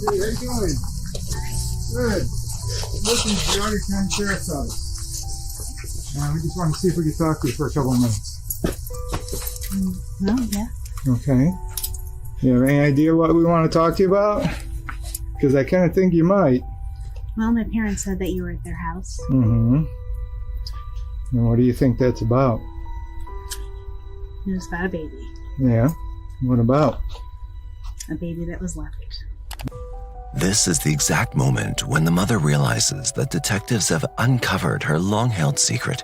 Hey, how you doing? Good. Listen, Geauga County Sheriff's Office. We just want to see if we could talk to you for a couple of minutes. No, yeah. Okay. You have any idea what we want to talk to you about? Because I kind of think you might. Well, my parents said that you were at their house. Mm-hmm. And what do you think that's about? It was about a baby. Yeah. What about? A baby that was left. This is the exact moment when the mother realizes that detectives have uncovered her long-held secret.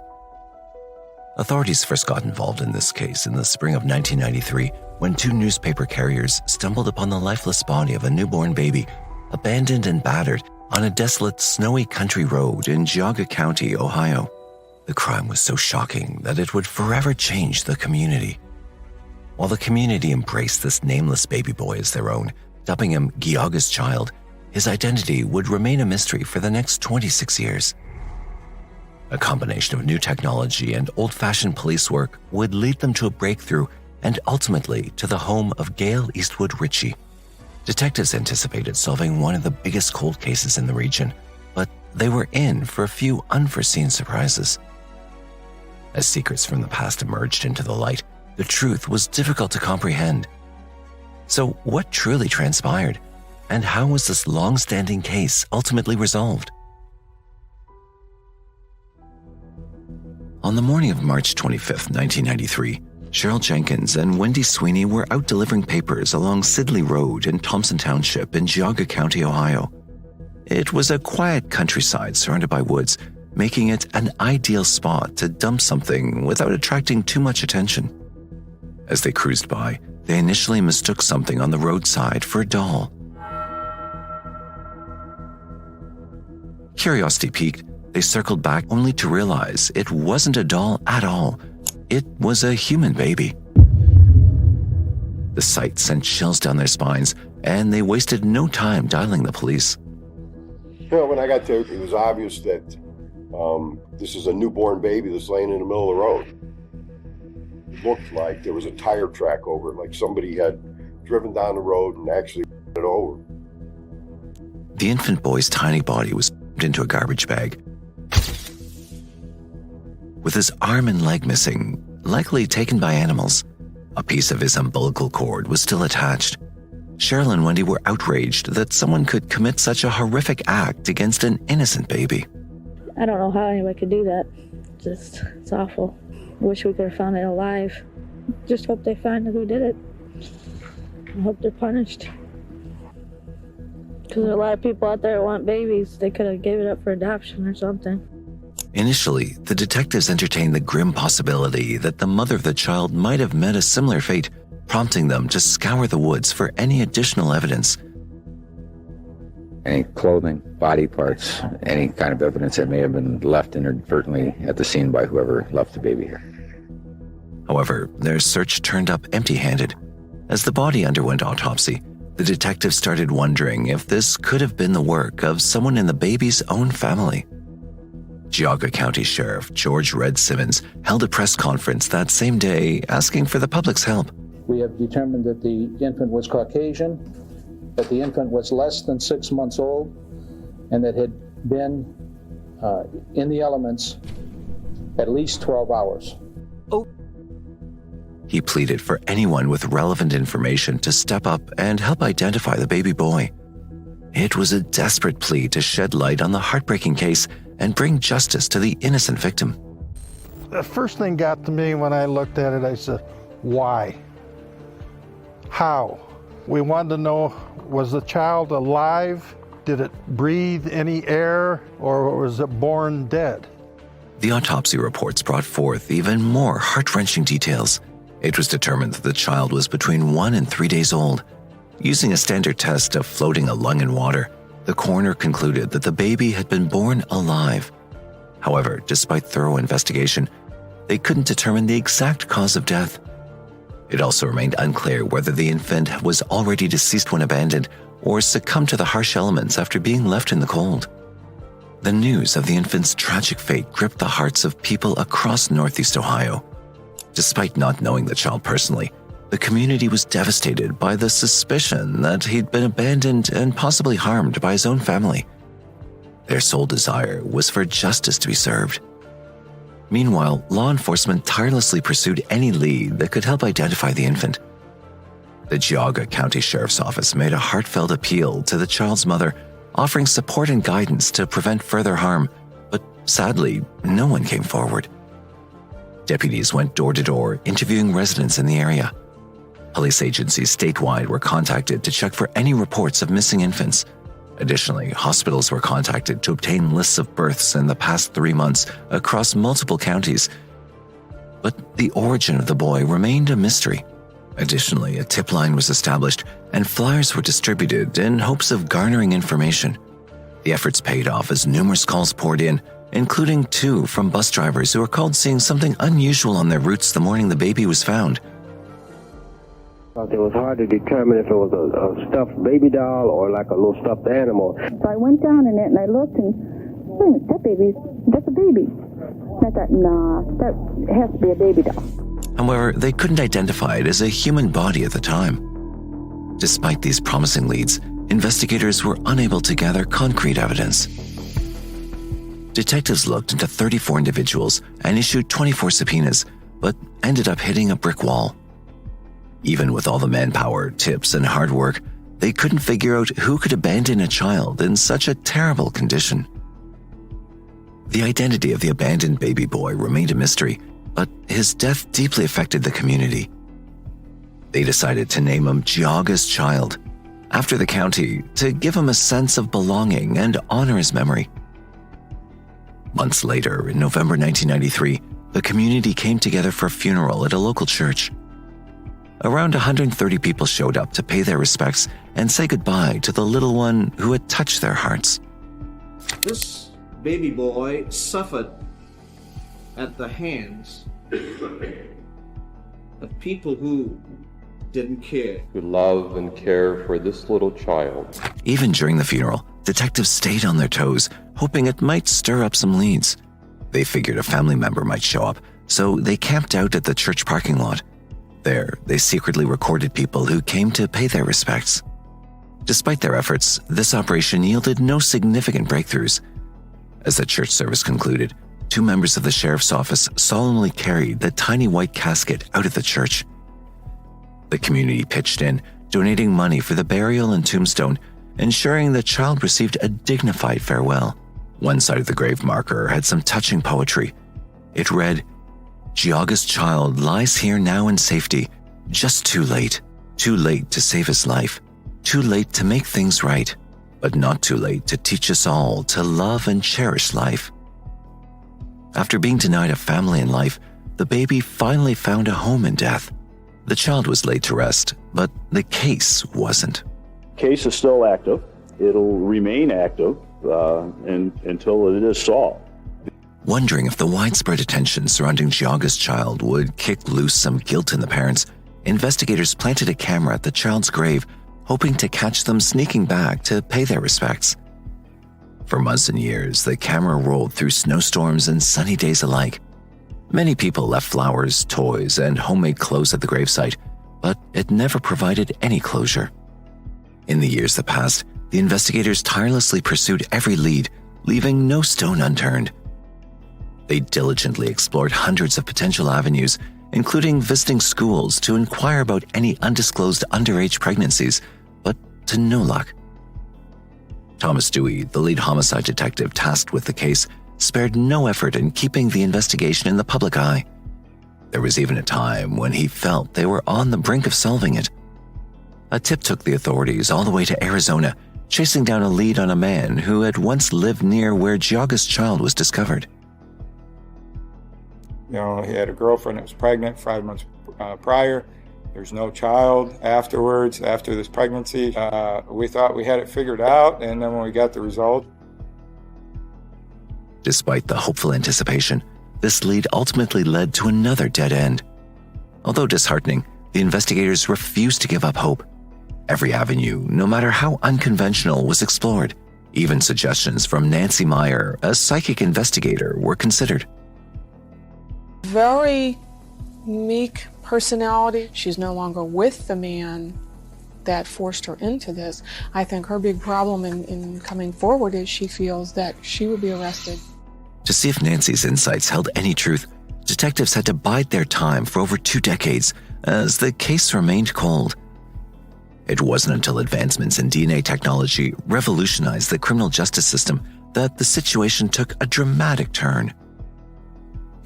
Authorities first got involved in this case in the spring of 1993 when two newspaper carriers stumbled upon the lifeless body of a newborn baby, abandoned and battered on a desolate, snowy country road in Geauga County, Ohio. The crime was so shocking that it would forever change the community. While the community embraced this nameless baby boy as their own, dubbing him Geauga's child, his identity would remain a mystery for the next 26 years. A combination of new technology and old-fashioned police work would lead them to a breakthrough and ultimately to the home of Gail Eastwood Ritchie. Detectives anticipated solving one of the biggest cold cases in the region, but they were in for a few unforeseen surprises. As secrets from the past emerged into the light, the truth was difficult to comprehend. So what truly transpired? And how was this long-standing case ultimately resolved? On the morning of March 25, 1993, Cheryl Jenkins and Wendy Sweeney were out delivering papers along Sidley Road in Thompson Township in Geauga County, Ohio. It was a quiet countryside surrounded by woods, making it an ideal spot to dump something without attracting too much attention. As they cruised by, they initially mistook something on the roadside for a doll. Curiosity piqued, they circled back only to realize it wasn't a doll at all. It was a human baby. The sight sent chills down their spines, and they wasted no time dialing the police. You know, when I got there, it was obvious that this is a newborn baby that's laying in the middle of the road. It looked like there was a tire track over it, like somebody had driven down the road and actually it over. The infant boy's tiny body was put into a garbage bag. With his arm and leg missing, likely taken by animals, a piece of his umbilical cord was still attached. Cheryl and Wendy were outraged that someone could commit such a horrific act against an innocent baby. I don't know how anyone could do that. It's awful. Wish we could have found it alive. Just hope they find who did it. I hope they're punished. Because there are a lot of people out there that want babies. They could have gave it up for adoption or something. Initially, the detectives entertained the grim possibility that the mother of the child might have met a similar fate, prompting them to scour the woods for any additional evidence. Any clothing, body parts, any kind of evidence that may have been left inadvertently at the scene by whoever left the baby here. However, their search turned up empty-handed. As the body underwent autopsy, the detectives started wondering if this could have been the work of someone in the baby's own family. Geauga County Sheriff George Red Simmons held a press conference that same day asking for the public's help. We have determined that the infant was Caucasian, that the infant was less than 6 months old, and that had been in the elements at least 12 hours. He pleaded for anyone with relevant information to step up and help identify the baby boy. It was a desperate plea to shed light on the heartbreaking case and bring justice to the innocent victim. The first thing got to me when I looked at it, I said, why? How? We wanted to know, was the child alive? Did it breathe any air, or was it born dead? The autopsy reports brought forth even more heart-wrenching details. It was determined that the child was between 1 and 3 days old. Using a standard test of floating a lung in water, the coroner concluded that the baby had been born alive. However, despite thorough investigation, they couldn't determine the exact cause of death. It also remained unclear whether the infant was already deceased when abandoned or succumbed to the harsh elements after being left in the cold. The news of the infant's tragic fate gripped the hearts of people across Northeast Ohio. Despite not knowing the child personally, the community was devastated by the suspicion that he'd been abandoned and possibly harmed by his own family. Their sole desire was for justice to be served. Meanwhile, law enforcement tirelessly pursued any lead that could help identify the infant. The Geauga County Sheriff's Office made a heartfelt appeal to the child's mother, offering support and guidance to prevent further harm, but sadly, no one came forward. Deputies went door to door, interviewing residents in the area. Police agencies statewide were contacted to check for any reports of missing infants. Additionally, hospitals were contacted to obtain lists of births in the past 3 months across multiple counties. But the origin of the boy remained a mystery. Additionally, a tip line was established and flyers were distributed in hopes of garnering information. The efforts paid off as numerous calls poured in, including 2 from bus drivers who recalled seeing something unusual on their routes the morning the baby was found. It was hard to determine if it was a stuffed baby doll or like a little stuffed animal. So I went down in it and I looked and, that's a baby. I thought, nah, that has to be a baby doll. However, they couldn't identify it as a human body at the time. Despite these promising leads, investigators were unable to gather concrete evidence. Detectives looked into 34 individuals and issued 24 subpoenas, but ended up hitting a brick wall. Even with all the manpower, tips, and hard work, they couldn't figure out who could abandon a child in such a terrible condition. The identity of the abandoned baby boy remained a mystery, but his death deeply affected the community. They decided to name him Geauga's Child, after the county, to give him a sense of belonging and honor his memory. Months later, in November 1993, the community came together for a funeral at a local church. Around 130 people showed up to pay their respects and say goodbye to the little one who had touched their hearts. This baby boy suffered at the hands of people who didn't care. To love and care for this little child. Even during the funeral, detectives stayed on their toes, hoping it might stir up some leads. They figured a family member might show up, so they camped out at the church parking lot. There, they secretly recorded people who came to pay their respects. Despite their efforts, this operation yielded no significant breakthroughs. As the church service concluded, 2 members of the sheriff's office solemnly carried the tiny white casket out of the church. The community pitched in, donating money for the burial and tombstone, ensuring the child received a dignified farewell. One side of the grave marker had some touching poetry. It read, "Geauga's child lies here now in safety, just too late to save his life, too late to make things right, but not too late to teach us all to love and cherish life." After being denied a family and life, the baby finally found a home in death. The child was laid to rest, but the case wasn't. Case is still active. It'll remain active until it is solved. Wondering if the widespread attention surrounding Geauga's child would kick loose some guilt in the parents, investigators planted a camera at the child's grave, hoping to catch them sneaking back to pay their respects. For months and years, the camera rolled through snowstorms and sunny days alike. Many people left flowers, toys, and homemade clothes at the gravesite, but it never provided any closure. In the years that passed, the investigators tirelessly pursued every lead, leaving no stone unturned. They diligently explored hundreds of potential avenues, including visiting schools to inquire about any undisclosed underage pregnancies, but to no luck. Thomas Dewey, the lead homicide detective tasked with the case, spared no effort in keeping the investigation in the public eye. There was even a time when he felt they were on the brink of solving it. A tip took the authorities all the way to Arizona, chasing down a lead on a man who had once lived near where Geauga's child was discovered. He had a girlfriend that was pregnant 5 months prior. There's no child afterwards, after this pregnancy. We thought we had it figured out, and then when we got the result. Despite the hopeful anticipation, this lead ultimately led to another dead end. Although disheartening, the investigators refused to give up hope. Every avenue, no matter how unconventional, was explored. Even suggestions from Nancy Meyer, a psychic investigator, were considered. Very meek personality. She's no longer with the man that forced her into this. I think her big problem in coming forward is she feels that she would be arrested. To see if Nancy's insights held any truth, detectives had to bide their time for over 2 decades as the case remained cold. It wasn't until advancements in DNA technology revolutionized the criminal justice system that the situation took a dramatic turn.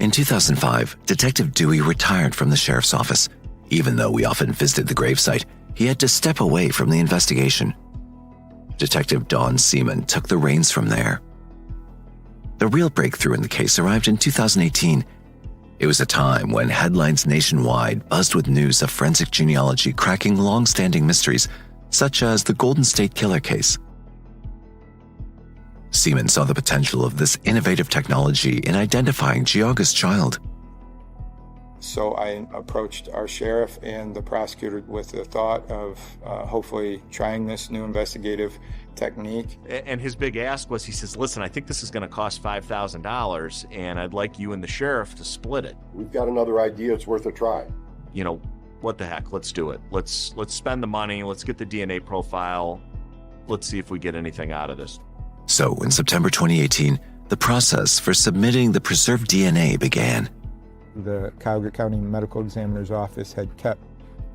In 2005, Detective Dewey retired from the sheriff's office. Even though we often visited the gravesite, he had to step away from the investigation. Detective Don Seaman took the reins from there. The real breakthrough in the case arrived in 2018. It was a time when headlines nationwide buzzed with news of forensic genealogy cracking long-standing mysteries, such as the Golden State Killer case. Seaman saw the potential of this innovative technology in identifying Geauga's child. So I approached our sheriff and the prosecutor with the thought of hopefully trying this new investigative technique. And his big ask was, he says, listen, I think this is going to cost $5,000 and I'd like you and the sheriff to split it. We've got another idea. It's worth a try. You know, what the heck? Let's do it. Let's spend the money. Let's get the DNA profile. Let's see if we get anything out of this. So in September 2018, the process for submitting the preserved DNA began. The Geauga County Medical Examiner's Office had kept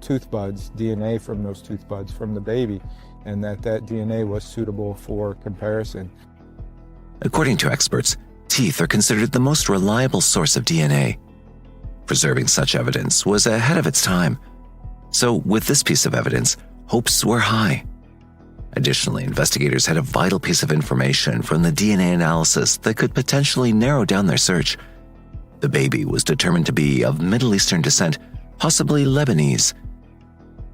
tooth buds, DNA from those tooth buds from the baby, and that DNA was suitable for comparison. According to experts, teeth are considered the most reliable source of DNA. Preserving such evidence was ahead of its time. So with this piece of evidence, hopes were high. Additionally, investigators had a vital piece of information from the DNA analysis that could potentially narrow down their search. The baby was determined to be of Middle Eastern descent, possibly Lebanese.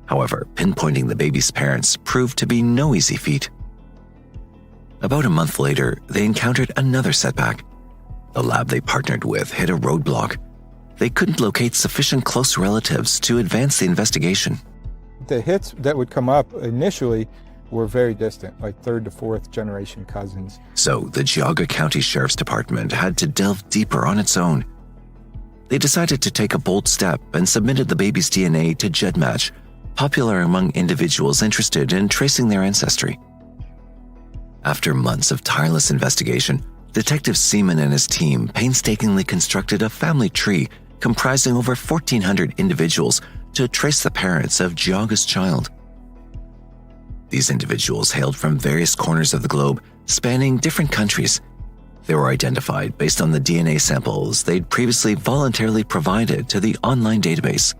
However, pinpointing the baby's parents proved to be no easy feat. About a month later, they encountered another setback. The lab they partnered with hit a roadblock. They couldn't locate sufficient close relatives to advance the investigation. The hits that would come up initially were very distant, like 3rd to 4th generation cousins. So the Geauga County Sheriff's Department had to delve deeper on its own. They decided to take a bold step and submitted the baby's DNA to GEDmatch, popular among individuals interested in tracing their ancestry. After months of tireless investigation, Detective Seaman and his team painstakingly constructed a family tree comprising over 1,400 individuals to trace the parents of Geauga's child. These individuals hailed from various corners of the globe, spanning different countries. They were identified based on the DNA samples they'd previously voluntarily provided to the online database.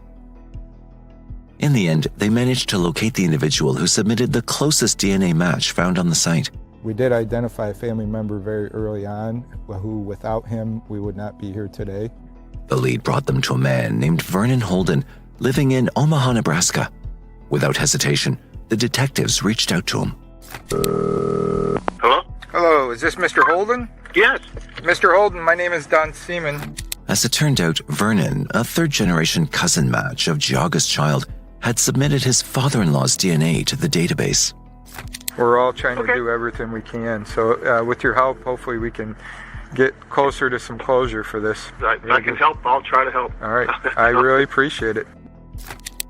In the end, they managed to locate the individual who submitted the closest DNA match found on the site. We did identify a family member very early on, who without him, we would not be here today. The lead brought them to a man named Vernon Holden, living in Omaha, Nebraska. Without hesitation, the detectives reached out to him. Hello? Hello, is this Mr. Holden? Yes. Mr. Holden, my name is Don Seaman. As it turned out, Vernon, a third-generation cousin match of Geauga's child, had submitted his father-in-law's DNA to the database. We're all trying to do everything we can, so with your help, hopefully we can get closer to some closure for this. I can help. I'll try to help. All right. I really appreciate it.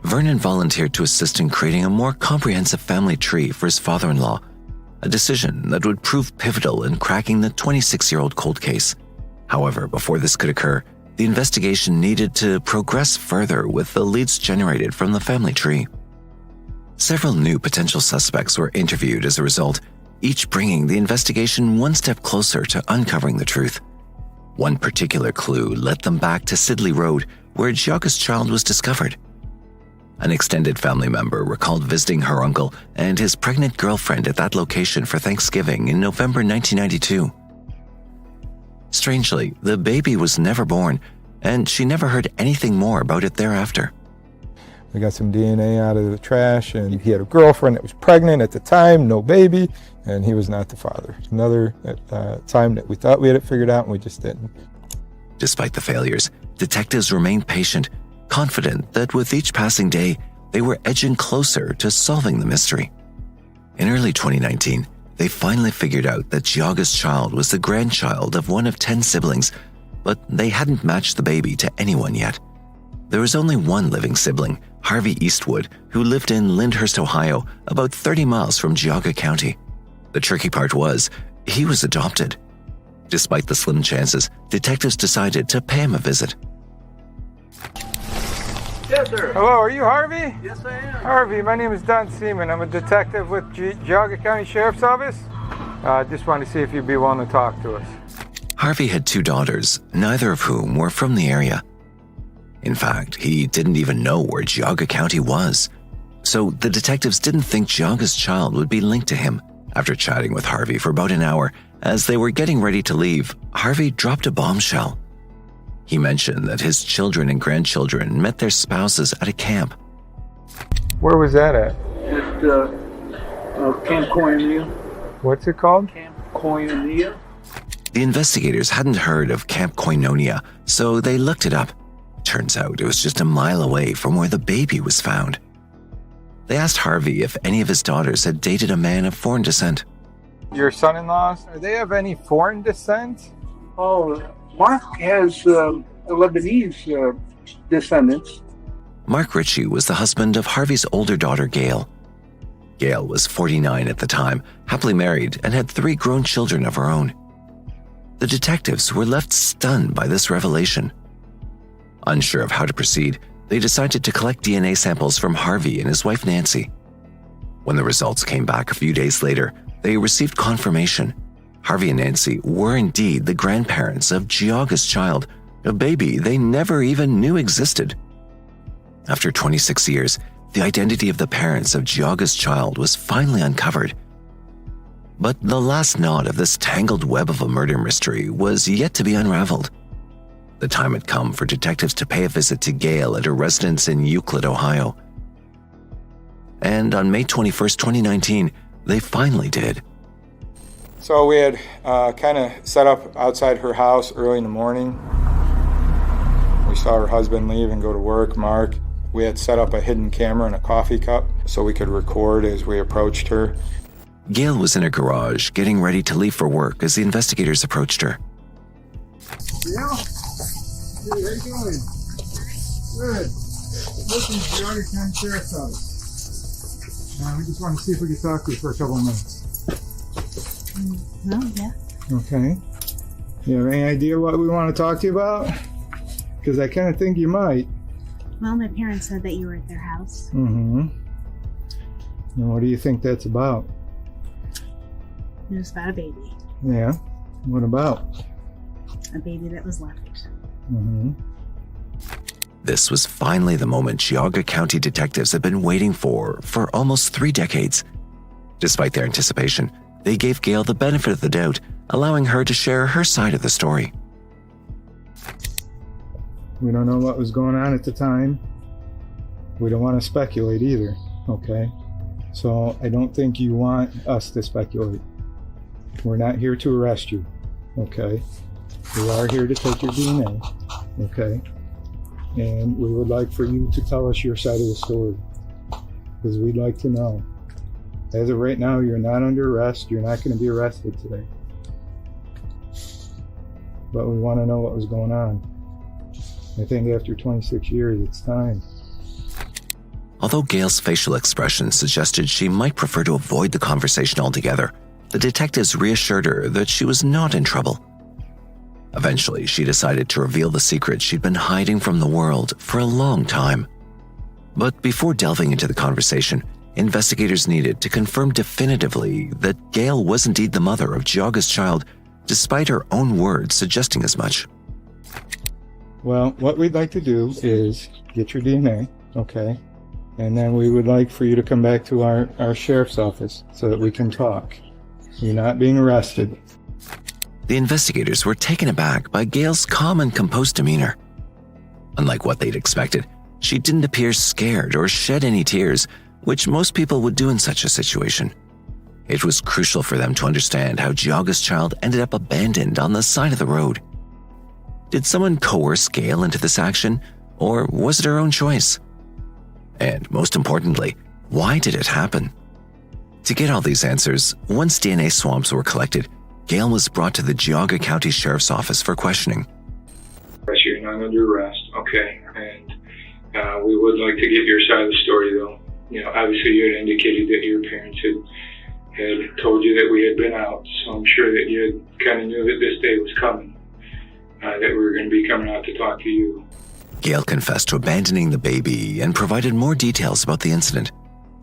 Vernon volunteered to assist in creating a more comprehensive family tree for his father-in-law, a decision that would prove pivotal in cracking the 26-year-old cold case. However, before this could occur, the investigation needed to progress further with the leads generated from the family tree. Several new potential suspects were interviewed as a result, each bringing the investigation one step closer to uncovering the truth. One particular clue led them back to Sidley Road, where Geauga's child was discovered. An extended family member recalled visiting her uncle and his pregnant girlfriend at that location for Thanksgiving in November 1992. Strangely, the baby was never born, and she never heard anything more about it thereafter. We got some DNA out of the trash, and he had a girlfriend that was pregnant at the time, no baby, and he was not the father. Another time that we thought we had it figured out, and we just didn't. Despite the failures, detectives remained patient, confident that with each passing day, they were edging closer to solving the mystery. In early 2019, they finally figured out that Geauga's child was the grandchild of one of 10 siblings, but they hadn't matched the baby to anyone yet. there was only one living sibling, Harvey Eastwood, who lived in Lyndhurst, Ohio, about 30 miles from Geauga County. The tricky part was, he was adopted. Despite the slim chances, detectives decided to pay him a visit. Yes, sir. Hello, are you Harvey? Yes, I am. Harvey, my name is Don Seaman. I'm a detective with Geauga County Sheriff's Office. Just wanted to see if you'd be willing to talk to us. Harvey had 2 daughters, neither of whom were from the area. In fact, he didn't even know where Geauga County was. So the detectives didn't think Geauga's child would be linked to him. After chatting with Harvey for about an hour, as they were getting ready to leave, Harvey dropped a bombshell. He mentioned that his children and grandchildren met their spouses at a camp. Where was that at? At Camp Koinonia. What's it called? Camp Koinonia. The investigators hadn't heard of Camp Koinonia, so they looked it up. Turns out it was just a mile away from where the baby was found. They asked Harvey if any of his daughters had dated a man of foreign descent. Your son-in-laws, do they have any foreign descent? Oh, Mark has Lebanese descendants. Mark Ritchie was the husband of Harvey's older daughter, Gail. Gail was 49 at the time, happily married, and had 3 grown children of her own. The detectives were left stunned by this revelation. Unsure of how to proceed, they decided to collect DNA samples from Harvey and his wife Nancy. When the results came back a few days later, they received confirmation. Harvey and Nancy were indeed the grandparents of Geauga's child, a baby they never even knew existed. After 26 years, the identity of the parents of Geauga's child was finally uncovered. But the last knot of this tangled web of a murder mystery was yet to be unraveled. The time had come for detectives to pay a visit to Gail at her residence in Euclid, Ohio. And on May 21st, 2019, they finally did. So we had kind of set up outside her house early in the morning. We saw her husband leave and go to work, Mark. We had set up a hidden camera in a coffee cup so we could record as we approached her. Gail was in her garage getting ready to leave for work as the investigators approached her. Yeah. Hey, how you doing? Good. Listen, Geauga County Sheriff's Office. We just want to see if we can talk to you for a couple of minutes. Oh, yeah. Okay. You have any idea what we want to talk to you about? Because I kind of think you might. Well, my parents said that you were at their house. Mm-hmm. And what do you think that's about? It was about a baby. Yeah. What about? A baby that was left. Mm-hmm. This was finally the moment Geauga County detectives had been waiting for almost 3 decades. Despite their anticipation, they gave Gail the benefit of the doubt, allowing her to share her side of the story. We don't know what was going on at the time. We don't want to speculate either, okay? So I don't think you want us to speculate. We're not here to arrest you, okay? We are here to take your DNA, okay? And we would like for you to tell us your side of the story, because we'd like to know. As of right now, you're not under arrest. You're not going to be arrested today. But we want to know what was going on. I think after 26 years, it's time. Although Gail's facial expression suggested she might prefer to avoid the conversation altogether, the detectives reassured her that she was not in trouble. Eventually, she decided to reveal the secret she'd been hiding from the world for a long time. But before delving into the conversation, investigators needed to confirm definitively that Gail was indeed the mother of Geauga's child, despite her own words suggesting as much. Well, what we'd like to do is get your DNA, okay? And then we would like for you to come back to our sheriff's office so that we can talk. You're not being arrested. The investigators were taken aback by Gail's calm and composed demeanor. Unlike what they'd expected, she didn't appear scared or shed any tears, which most people would do in such a situation. It was crucial for them to understand how Geauga's child ended up abandoned on the side of the road. Did someone coerce Gail into this action, or was it her own choice? And most importantly, why did it happen? To get all these answers, once DNA swabs were collected, Gail was brought to the Geauga County Sheriff's Office for questioning. You're not under arrest, okay. And We would like to get your side of the story, though. Obviously you had indicated that your parents had told you that we had been out, so I'm sure that you had kind of knew that this day was coming, that we were going to be coming out to talk to you. Gail confessed to abandoning the baby and provided more details about the incident.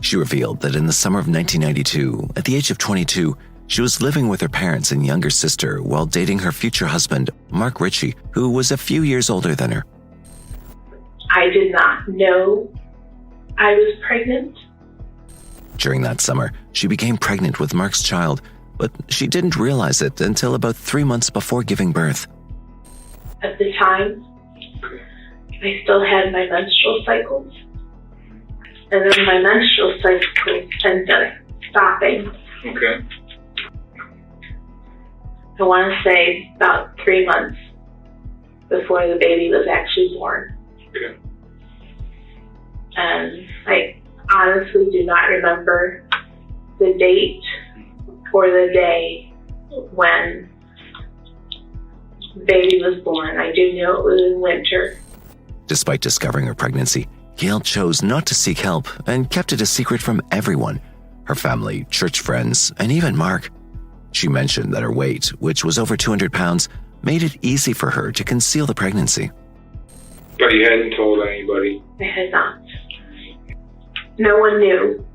She revealed that in the summer of 1992, at the age of 22, she was living with her parents and younger sister while dating her future husband, Mark Ritchie, who was a few years older than her. I did not know I was pregnant. During that summer, she became pregnant with Mark's child, but she didn't realize it until about 3 months before giving birth. At the time, I still had my menstrual cycles. And then my menstrual cycles ended up stopping. Okay. I want to say about 3 months before the baby was actually born. Okay. And I honestly do not remember the date or the day when the baby was born. I do know it was in winter. Despite discovering her pregnancy, Gail chose not to seek help and kept it a secret from everyone, her family, church friends, and even Mark. She mentioned that her weight, which was over 200 pounds, made it easy for her to conceal the pregnancy. But you hadn't told anybody? I had not. No one knew.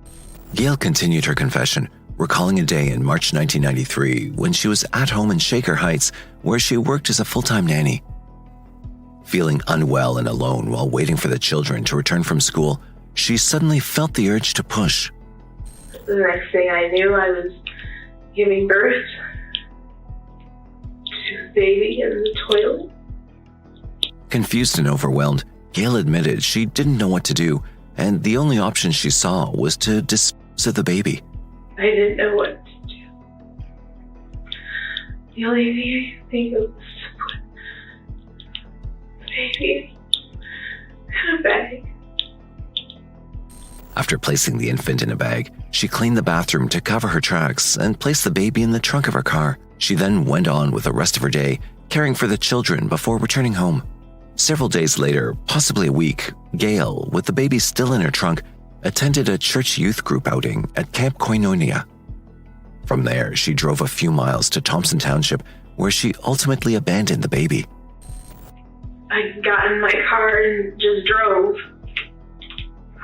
Gail continued her confession, recalling a day in March 1993 when she was at home in Shaker Heights, where she worked as a full-time nanny. Feeling unwell and alone while waiting for the children to return from school, she suddenly felt the urge to push. The next thing I knew, I was giving birth to a baby in the toilet. Confused and overwhelmed, Gail admitted she didn't know what to do, and the only option she saw was to dispose of the baby. I didn't know what to do. The only thing I could think of was to put the baby in a bag. After placing the infant in a bag, she cleaned the bathroom to cover her tracks and placed the baby in the trunk of her car. She then went on with the rest of her day, caring for the children before returning home. Several days later, possibly a week, Gail, with the baby still in her trunk, attended a church youth group outing at Camp Koinonia. From there, she drove a few miles to Thompson Township, where she ultimately abandoned the baby. I got in my car and just drove.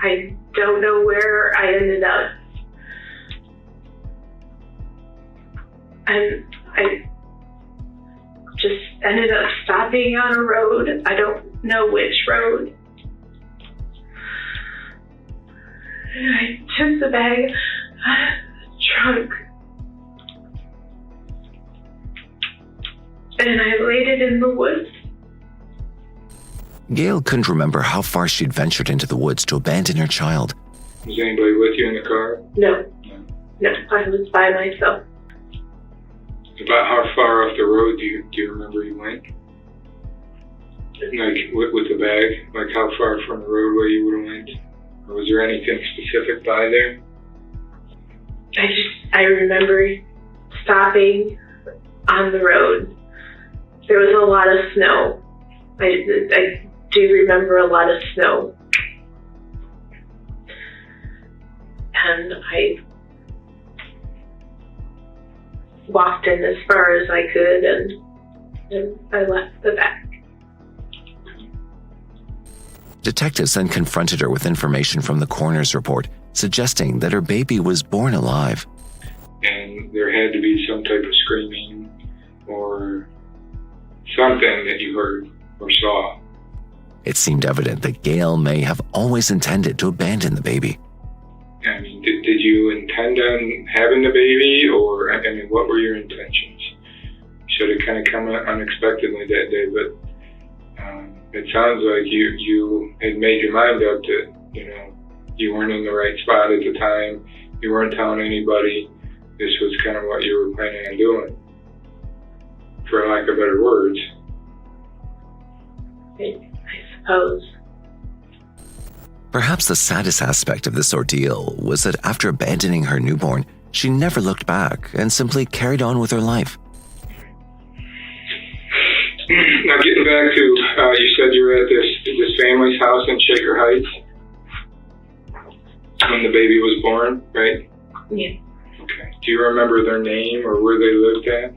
I don't know where I ended up. And I just ended up stopping on a road. I don't know which road. And I took the bag out of the trunk. And I laid it in the woods. Gail couldn't remember how far she'd ventured into the woods to abandon her child. Was anybody with you in the car? No, I was by myself. About how far off the road do you remember you went? Like with the bag, like how far from the roadway you would have went? Or was there anything specific by there? I remember stopping on the road. There was a lot of snow. I do remember a lot of snow. And I walked in as far as I could, and I left the back. Detectives then confronted her with information from the coroner's report, suggesting that her baby was born alive. And there had to be some type of screaming or something that you heard or saw. It seemed evident that Gail may have always intended to abandon the baby. I mean, did you intend on having the baby, or, I mean, what were your intentions? Should have kind of come unexpectedly that day, but it sounds like you had made your mind up that, you weren't in the right spot at the time, you weren't telling anybody, this was kind of what you were planning on doing, for lack of better words. I suppose. Perhaps the saddest aspect of this ordeal was that after abandoning her newborn, she never looked back and simply carried on with her life. Now getting back to, you said you were at this family's house in Shaker Heights when the baby was born, right? Yeah. Okay. Do you remember their name or where they lived at?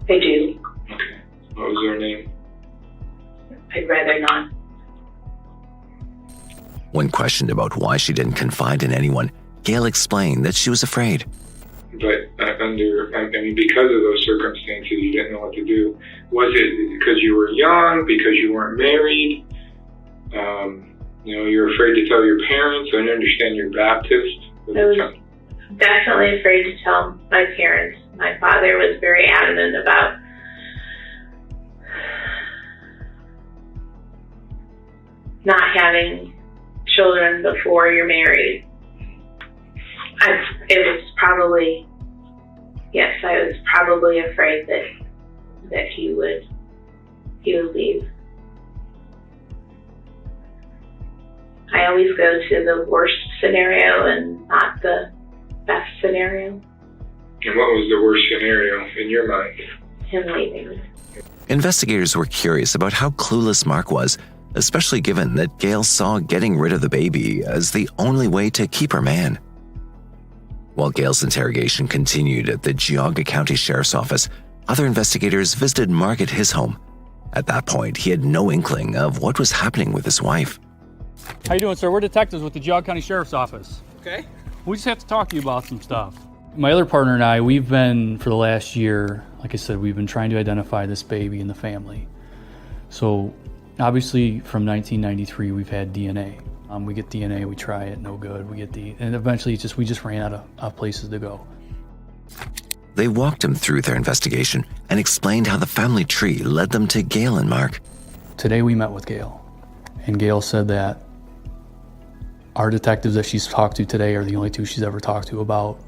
I do. Okay. What was their name? I'd rather not. When questioned about why she didn't confide in anyone, Gail explained that she was afraid. But because of those circumstances, you didn't know what to do. Was it because you were young, because you weren't married? You're afraid to tell your parents. I understand you're Baptist. I was definitely afraid to tell my parents. My father was very adamant about not having children before you're married. I was probably afraid that he would leave. I always go to the worst scenario and not the best scenario. And what was the worst scenario in your mind? Him leaving. Investigators were curious about how clueless Mark was, especially given that Gail saw getting rid of the baby as the only way to keep her man. While Gail's interrogation continued at the Geauga County Sheriff's Office, other investigators visited Mark at his home. At that point, he had no inkling of what was happening with his wife. How you doing, sir? We're detectives with the Geauga County Sheriff's Office. Okay. We just have to talk to you about some stuff. My other partner and I, we've been, for the last year, like I said, we've been trying to identify this baby in the family. So, obviously, from 1993, we've had DNA. We get DNA, we try it, no good. And eventually, we just ran out of places to go. They walked him through their investigation and explained how the family tree led them to Gail and Mark. Today, we met with Gail, and Gail said that our detectives that she's talked to today are the only two she's ever talked to about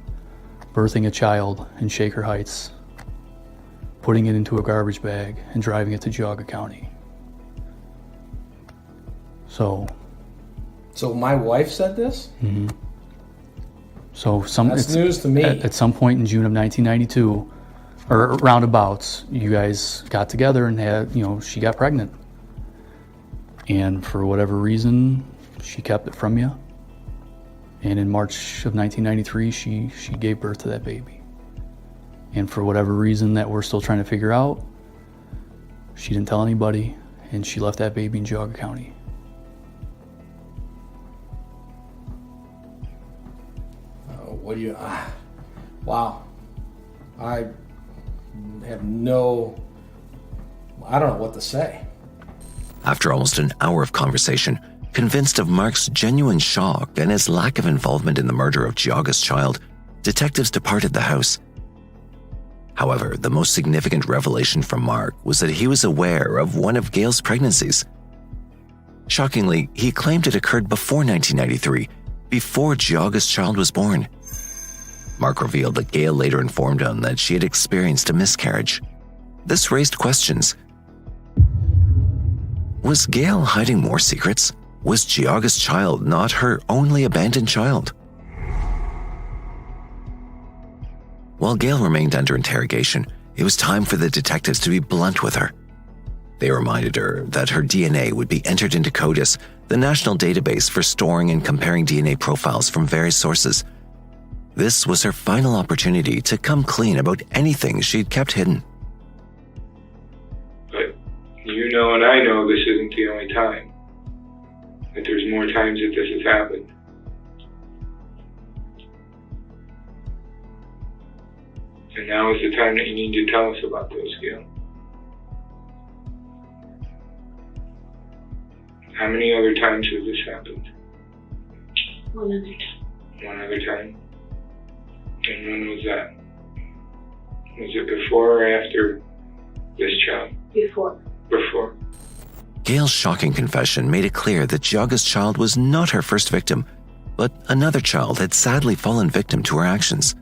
birthing a child in Shaker Heights, putting it into a garbage bag, and driving it to Geauga County. So my wife said this? Mm-hmm. So that's news to me. At some point in June of 1992, or roundabouts, you guys got together and had, she got pregnant. And for whatever reason, she kept it from you. And in March of 1993, she gave birth to that baby. And for whatever reason that we're still trying to figure out, she didn't tell anybody, and she left that baby in Geauga County. Wow. I don't know what to say. After almost an hour of conversation, convinced of Mark's genuine shock and his lack of involvement in the murder of Geauga's child, detectives departed the house. However, the most significant revelation from Mark was that he was aware of one of Gail's pregnancies. Shockingly, he claimed it occurred before 1993, before Geauga's child was born. Mark revealed that Gail later informed him that she had experienced a miscarriage. This raised questions. Was Gail hiding more secrets? Was Geauga's child not her only abandoned child? While Gail remained under interrogation, it was time for the detectives to be blunt with her. They reminded her that her DNA would be entered into CODIS, the national database for storing and comparing DNA profiles from various sources. This was her final opportunity to come clean about anything she'd kept hidden. But and I know this isn't the only time. That there's more times that this has happened. And now is the time that you need to tell us about those, Gail. How many other times has this happened? One other time. One other time? And when was that? Was it before or after this child? Before. Before. Gail's shocking confession made it clear that Geauga's child was not her first victim, but another child had sadly fallen victim to her actions.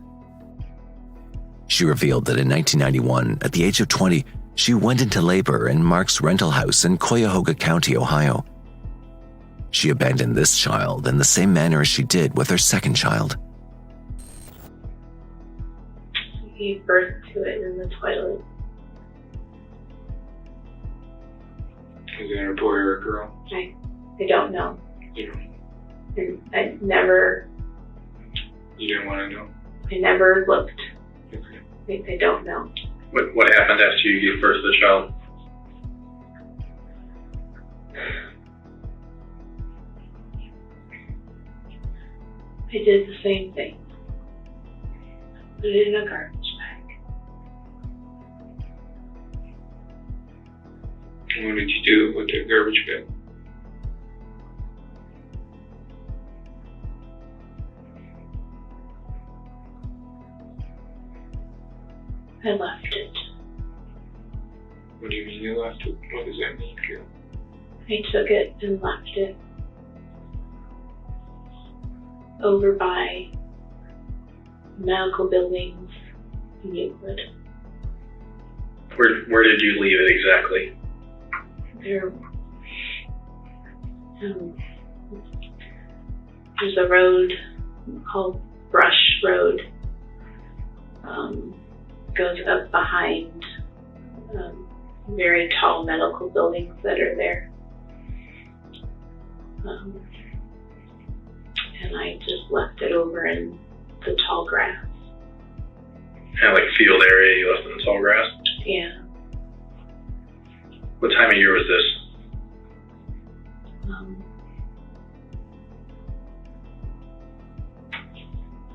She revealed that in 1991, at the age of 20, she went into labor in Mark's rental house in Geauga County, Ohio. She abandoned this child in the same manner as she did with her second child. gave birth to it in the toilet. Is it a boy or a girl? I don't know. You don't. And I never. You didn't want to know? I never looked. Okay. I don't know. What happened after you gave birth to the child? I did the same thing. Put it in a garbage bag. And what did you do with the garbage bag? I left it. What do you mean you left it? What does that mean, Gail? I took it and left it over by medical buildings in Euclid. Where did you leave it exactly? There's a road called Brush Road. Goes up behind very tall medical buildings that are there. And I just left it over in the tall grass. Kind of like field area you left in the tall grass? Yeah. What time of year was this?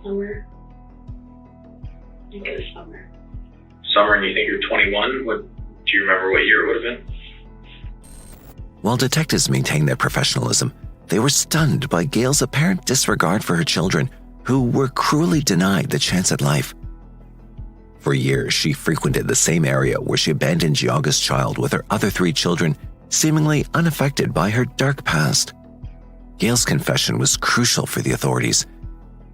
Summer. I think it was summer. Summer, and you think you're 21? Do you remember what year it would have been? While detectives maintained their professionalism, they were stunned by Gail's apparent disregard for her children, who were cruelly denied the chance at life. For years, she frequented the same area where she abandoned Geauga's child with her other 3 children, seemingly unaffected by her dark past. Gail's confession was crucial for the authorities.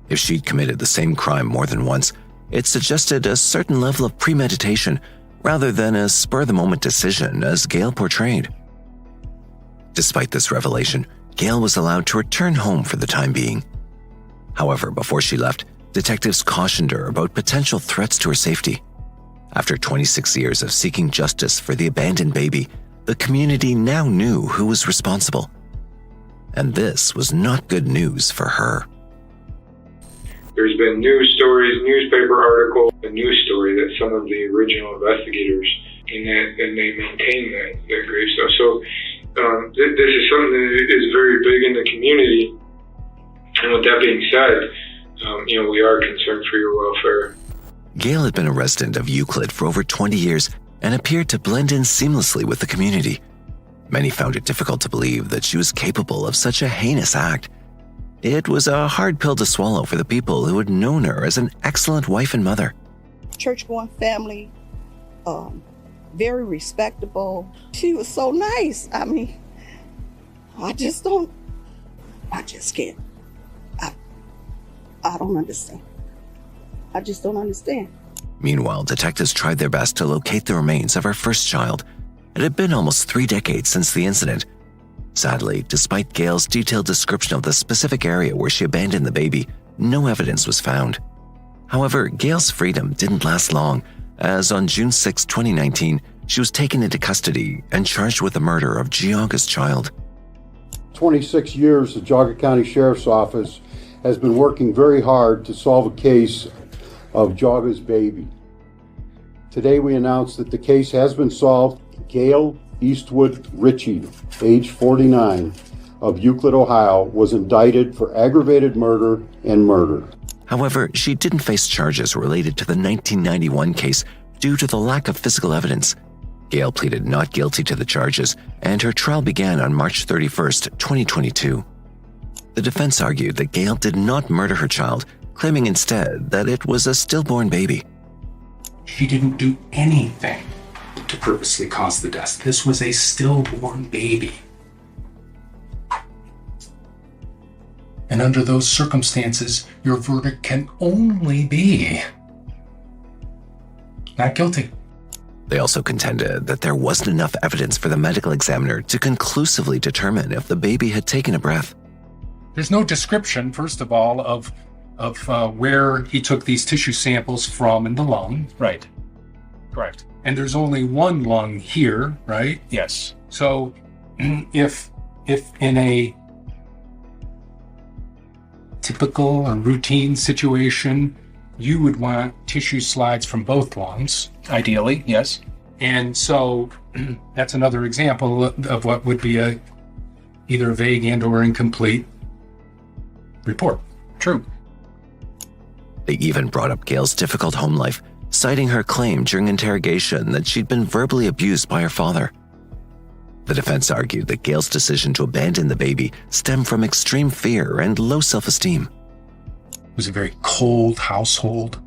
If she'd committed the same crime more than once, it suggested a certain level of premeditation rather than a spur-of-the-moment decision as Gail portrayed. Despite this revelation, Gail was allowed to return home for the time being. However, before she left, detectives cautioned her about potential threats to her safety. After 26 years of seeking justice for the abandoned baby, the community now knew who was responsible. And this was not good news for her. There's been news stories, newspaper articles, a news story that some of the original investigators and they maintain that grave stuff. So this is something that is very big in the community. And with that being said, we are concerned for your welfare. Gail had been a resident of Euclid for over 20 years and appeared to blend in seamlessly with the community. Many found it difficult to believe that she was capable of such a heinous act. It was a hard pill to swallow for the people who had known her as an excellent wife and mother. Church-going family, very respectable. She was so nice. I mean, I just can't. I don't understand. I just don't understand. Meanwhile, detectives tried their best to locate the remains of her first child. It had been almost 3 decades since the incident. Sadly, despite Gail's detailed description of the specific area where she abandoned the baby, no evidence was found. However, Gail's freedom didn't last long, as on June 6, 2019, she was taken into custody and charged with the murder of Geauga's child. 26 years, the Geauga County Sheriff's Office has been working very hard to solve a case of Geauga's baby. Today we announce that the case has been solved. Gail Eastwood Ritchie, age 49, of Euclid, Ohio, was indicted for aggravated murder and murder. However, she didn't face charges related to the 1991 case due to the lack of physical evidence. Gail pleaded not guilty to the charges, and her trial began on March 31st, 2022. The defense argued that Gail did not murder her child, claiming instead that it was a stillborn baby. She didn't do anything to purposely cause the death. This was a stillborn baby. And under those circumstances, your verdict can only be not guilty. They also contended that there wasn't enough evidence for the medical examiner to conclusively determine if the baby had taken a breath. There's no description, first of all, of of where he took these tissue samples from in the lung. Right. Correct. And there's only one lung here, right? Yes. So if in a typical or routine situation, you would want tissue slides from both lungs. Ideally, yes. And so that's another example of what would be either a vague and or incomplete report. True. They even brought up Gail's difficult home life, citing her claim during interrogation that she'd been verbally abused by her father. The defense argued that Gail's decision to abandon the baby stemmed from extreme fear and low self-esteem. It was a very cold household.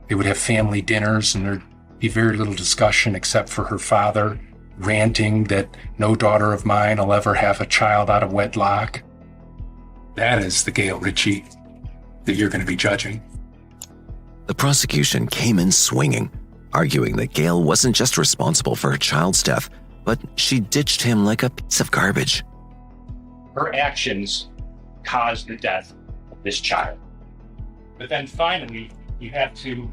They would have family dinners and there'd be very little discussion except for her father ranting that no daughter of mine will ever have a child out of wedlock. That is the Gail Ritchie that you're going to be judging. The prosecution came in swinging, arguing that Gail wasn't just responsible for her child's death, but she ditched him like a piece of garbage. Her actions caused the death of this child. But then finally, you have to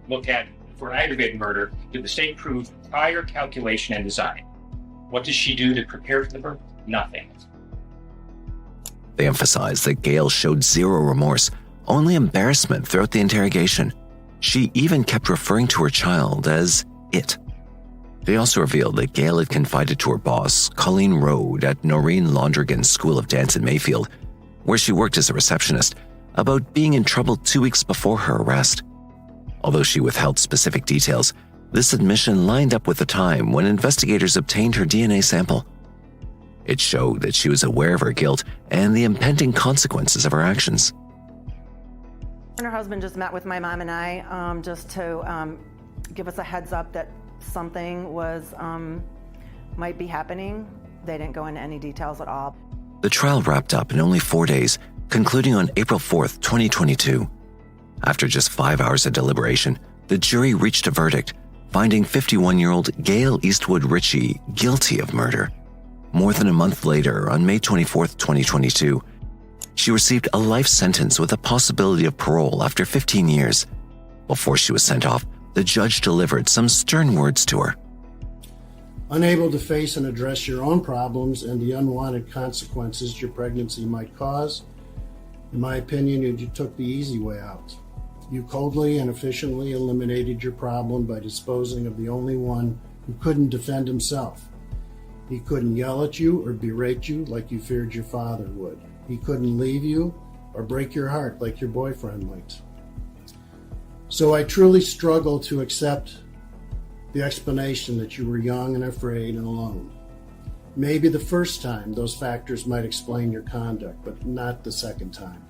look at, for an aggravated murder, did the state prove prior calculation and design? What does she do to prepare for the birth? Nothing. They emphasized that Gail showed zero remorse, only embarrassment throughout the interrogation. She even kept referring to her child as it. They also revealed that Gail had confided to her boss, Colleen Rode, at Noreen Londrigan's School of Dance in Mayfield, where she worked as a receptionist, about being in trouble 2 weeks before her arrest. Although she withheld specific details, this admission lined up with the time when investigators obtained her DNA sample. It showed that she was aware of her guilt and the impending consequences of her actions. Her husband just met with my mom and I just to give us a heads up that something was might be happening. They didn't go into any details at all. The trial wrapped up in only 4 days, concluding on April 4th, 2022. After just 5 hours of deliberation, the jury reached a verdict, finding 51-year-old Gail Eastwood Ritchie guilty of murder. More than a month later, on May 24th, 2022, she received a life sentence with a possibility of parole after 15 years. Before she was sent off, the judge delivered some stern words to her. Unable to face and address your own problems and the unwanted consequences your pregnancy might cause, in my opinion, you took the easy way out. You coldly and efficiently eliminated your problem by disposing of the only one who couldn't defend himself. He couldn't yell at you or berate you like you feared your father would. He couldn't leave you or break your heart like your boyfriend might. So I truly struggle to accept the explanation that you were young and afraid and alone. Maybe the first time those factors might explain your conduct, but not the second time.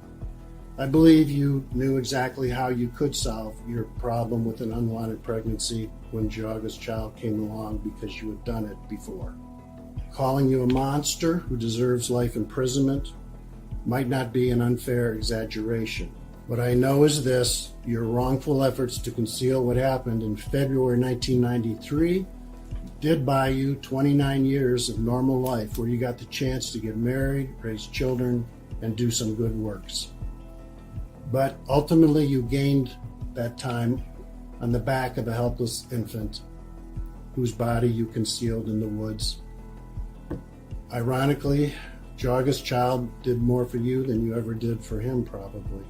I believe you knew exactly how you could solve your problem with an unwanted pregnancy when Geauga's child came along because you had done it before. Calling you a monster who deserves life imprisonment might not be an unfair exaggeration. What I know is this: your wrongful efforts to conceal what happened in February 1993 did buy you 29 years of normal life where you got the chance to get married, raise children, and do some good works. But ultimately you gained that time on the back of a helpless infant whose body you concealed in the woods. Ironically, Geauga's child did more for you than you ever did for him, probably.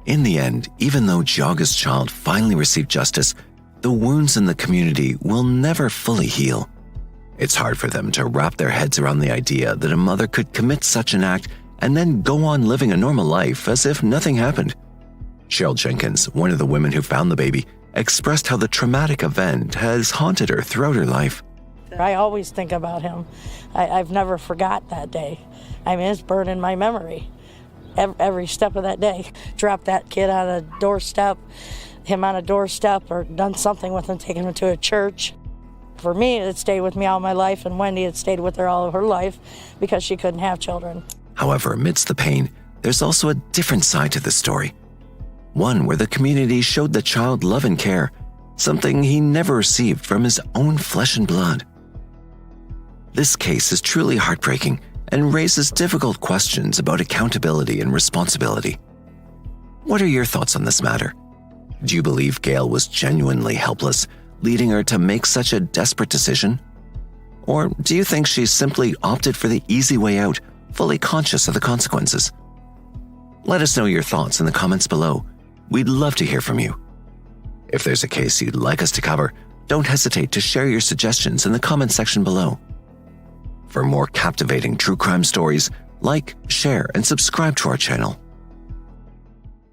In the end, even though Geauga's child finally received justice, the wounds in the community will never fully heal. It's hard for them to wrap their heads around the idea that a mother could commit such an act and then go on living a normal life as if nothing happened. Cheryl Jenkins, one of the women who found the baby, expressed how the traumatic event has haunted her throughout her life. I always think about him. I've never forgot that day. I mean, it's burned in my memory. Every step of that day. Dropped that kid on a doorstep, him on a doorstep, or done something with him, taken him to a church. For me, it stayed with me all my life, and Wendy had stayed with her all of her life because she couldn't have children. However, amidst the pain, there's also a different side to the story. One where the community showed the child love and care, something he never received from his own flesh and blood. This case is truly heartbreaking and raises difficult questions about accountability and responsibility. What are your thoughts on this matter? Do you believe Gail was genuinely helpless, leading her to make such a desperate decision? Or do you think she simply opted for the easy way out, fully conscious of the consequences? Let us know your thoughts in the comments below. We'd love to hear from you. If there's a case you'd like us to cover, don't hesitate to share your suggestions in the comment section below. For more captivating true crime stories, like, share, and subscribe to our channel.